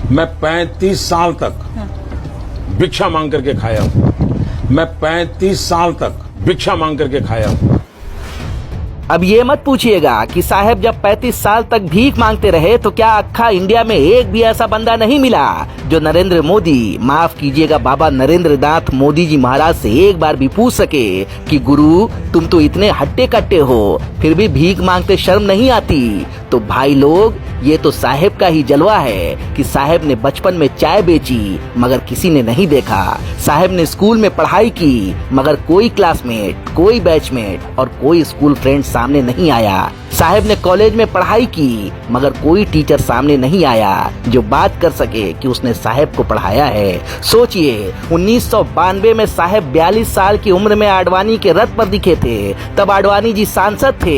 मैं 35 साल तक भिक्षा मांग करके खाया हूं। मैं 35 साल तक भिक्षा मांग करके खाया हूं। अब ये मत पूछिएगा कि साहब जब 35 साल तक भीख मांगते रहे तो क्या अक्खा इंडिया में एक भी ऐसा बंदा नहीं मिला जो नरेंद्र मोदी, माफ कीजिएगा बाबा नरेंद्र नाथ मोदी जी महाराज से एक बार भी पूछ सके कि गुरु तुम तो इतने हट्टे कट्टे हो फिर भी भीख मांगते शर्म नहीं आती। तो भाई लोग ये तो साहेब का ही जलवा है कि साहेब ने बचपन में चाय बेची मगर किसी ने नहीं देखा। साहेब ने स्कूल में पढ़ाई की मगर कोई क्लासमेट, कोई बैचमेट और कोई स्कूल फ्रेंड सामने नहीं आया। साहेब ने कॉलेज में पढ़ाई की मगर कोई टीचर सामने नहीं आया जो बात कर सके कि उसने साहेब को पढ़ाया है। सोचिए 1992 में साहेब 42 साल की उम्र में आडवाणी के रथ पर दिखे थे। तब आडवाणी जी सांसद थे।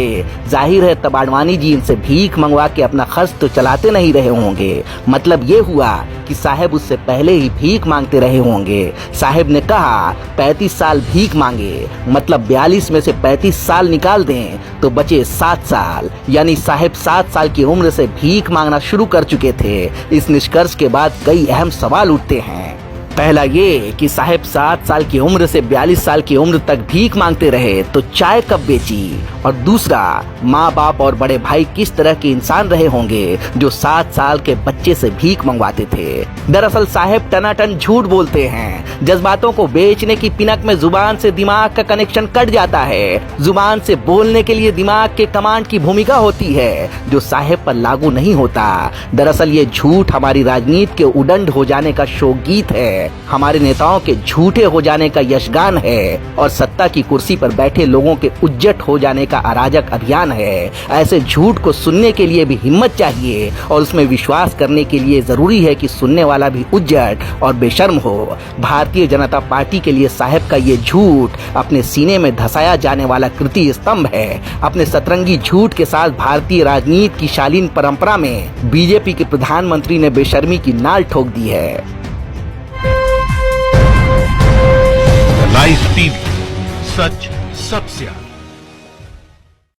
जाहिर है तब आडवाणी जी इनसे भीख मंगवा के अपना खर्च तो चलाते नहीं रहे होंगे। मतलब ये हुआ कि साहेब उससे पहले ही भीख मांगते रहे होंगे। साहेब ने कहा 35 साल भीख मांगे, मतलब 42 में से 35 साल निकाल दें तो बचे 7 साल, यानी साहेब 7 साल की उम्र से भीख मांगना शुरू कर चुके थे। इस निष्कर्ष के बाद कई अहम सवाल उठते हैं। पहला ये कि साहेब 7 साल की उम्र से 42 साल की उम्र तक भीख मांगते रहे तो चाय कब बेची, और दूसरा माँ बाप और बड़े भाई किस तरह के इंसान रहे होंगे जो 7 साल के बच्चे से भीख मंगवाते थे। दरअसल साहेब टनाटन झूठ बोलते हैं। जज्बातों को बेचने की पिनक में जुबान से दिमाग का कनेक्शन कट जाता है। जुबान से बोलने के लिए दिमाग के कमांड की भूमिका होती है जो साहेब पर लागू नहीं होता। दरअसल ये झूठ हमारी राजनीति के उदंड हो जाने का शोकगीत है, हमारे नेताओं के झूठे हो जाने का यशगान है और सत्ता की कुर्सी पर बैठे लोगों के उज्जट हो जाने का अराजक अभियान है। ऐसे झूठ को सुनने के लिए भी हिम्मत चाहिए और उसमें विश्वास करने के लिए जरूरी है कि सुनने वाला भी उज्जट और बेशर्म हो। भारतीय जनता पार्टी के लिए साहेब का ये झूठ अपने सीने में धसाया जाने वाला कृति स्तंभ है। अपने सतरंगी झूठ के साथ भारतीय राजनीति की शालीन परंपरा में बीजेपी के प्रधानमंत्री ने बेशर्मी की नाल ठोक दी है। लाइव टीवी, सच सबसे आगे।